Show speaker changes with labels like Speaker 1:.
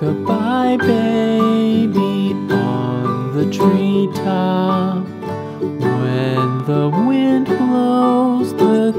Speaker 1: Rock-a-bye baby on the treetop. When the wind blows, the